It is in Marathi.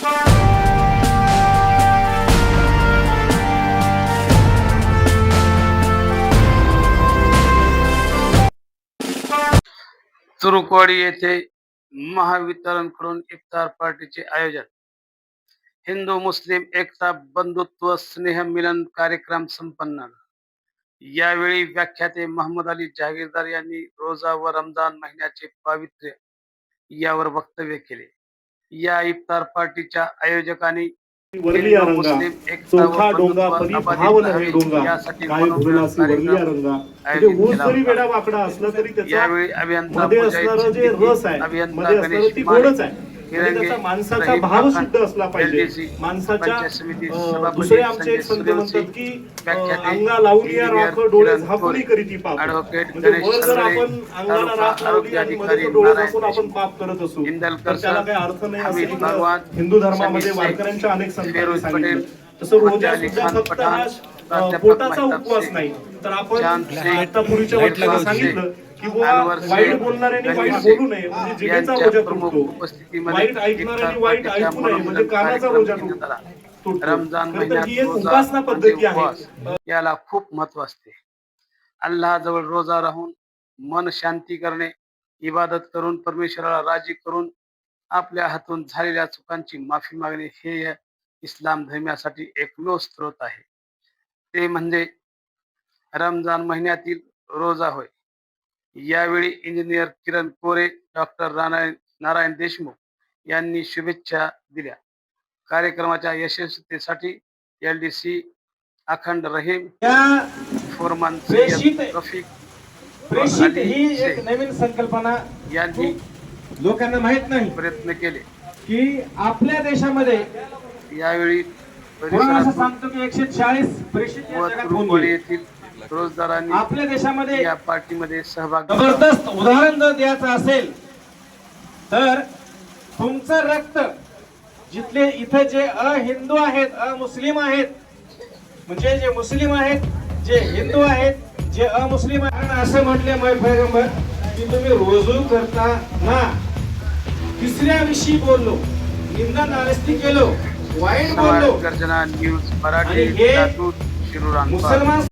तुरुकवाडी येथे महावितरणकडून इफ्तार पार्टीचे आयोजन. हिंदू मुस्लिम एकता बंधुत्व स्नेह मिलन कार्यक्रम संपन्न. यावेळी व्याख्याते मोहम्मद अली जहागीरदार यांनी रोजा व रमजान महिन्याचे पावित्र्य यावर वक्तव्य केले. या इफ्तार पार्टीच्या आयोजकांनी वरलिया रंगा चौथा डोंगा परी भाव नव्हे डोंगा काय भुलासी वरलिया रंगा. म्हणजे ऊस जरी वेडा वाकडा असला तरी त्याचा मध्ये असणारा जे रस आहे, मध्ये असणारा ती गोडच आहे. त्याचा माणसाचा भाव शुद्ध असला पाहिजे. माणसाच्या दुसरे आमचे एक संत म्हणतात की अंगा लावलिया राख डोळे झाकूनही करीती पाप. म्हणजे वर जर आपण अंगाला राख लावली आणि मध्ये डोळे झाकून आपण पाप करत असू तर त्याला काही अर्थ नाही असं हिंदू धर्मामध्ये वारकऱ्यांच्या अनेक संतांनी सांगितलं. तसं रोजा सुद्धा फक्त हा पोटाचा उपवास नाही, तर आपण आत्तापूर्वीच्या वक्ताला सांगितलं की वाईट बोलणाऱ्यांनी वाईट बोलू नये म्हणजे जिभेचा रोजा तुटतो. वाईट ऐकणाऱ्यांनी वाईट ऐकू नये म्हणजे कानाचा रोजा तुटतो. रमजान महिन्यात ही एक उपासना पद्धती आहे. याला खूप महत्व असते. अल्लाह जवळ रोजा राहून मन शांती करणे, इबादत करून परमेश्वराला राजी करून आपल्या हातून झालेल्या चुकांची माफी मागणे हे इस्लाम धर्मासाठी एकमेव स्रोत आहे. ते म्हणजे रमजान महिन्यातील रोजा होय. यावेळी इंजिनियर किरण कोरे, डॉक्टर नारायण देशमुख यांनी शुभेच्छा दिल्या. कार्यक्रमाच्या यशस्वीतेसाठी LDC अखंड रहीम, फोरमन रफिक प्रेषित ही एक नवीन संकल्पना यांनी लोकांना माहित नाही प्रयत्न केले की आपल्या देशामध्ये यावेळी सांगतो की 140 प्रेषित येथील रोजदारांनी आपल्या देशामध्ये या पार्टीमध्ये सहभाग. जबरदस्त उदाहरण जर द्यायचं असेल तर तुमचं रक्त जिथले इथे जे अहिंदू आहेत, अमुस्लिम आहेत, म्हणजे जे मुस्लिम आहेत, जे हिंदू आहेत, जे अमुस्लिम आहेत, असं म्हटले पैगंबर की तुम्ही रोजू करता ना. तिसऱ्या विषयी बोललो, निंदा नारास्ती केलो, वाईट बोललो. गर्जना न्यूज मराठी, मुसलमान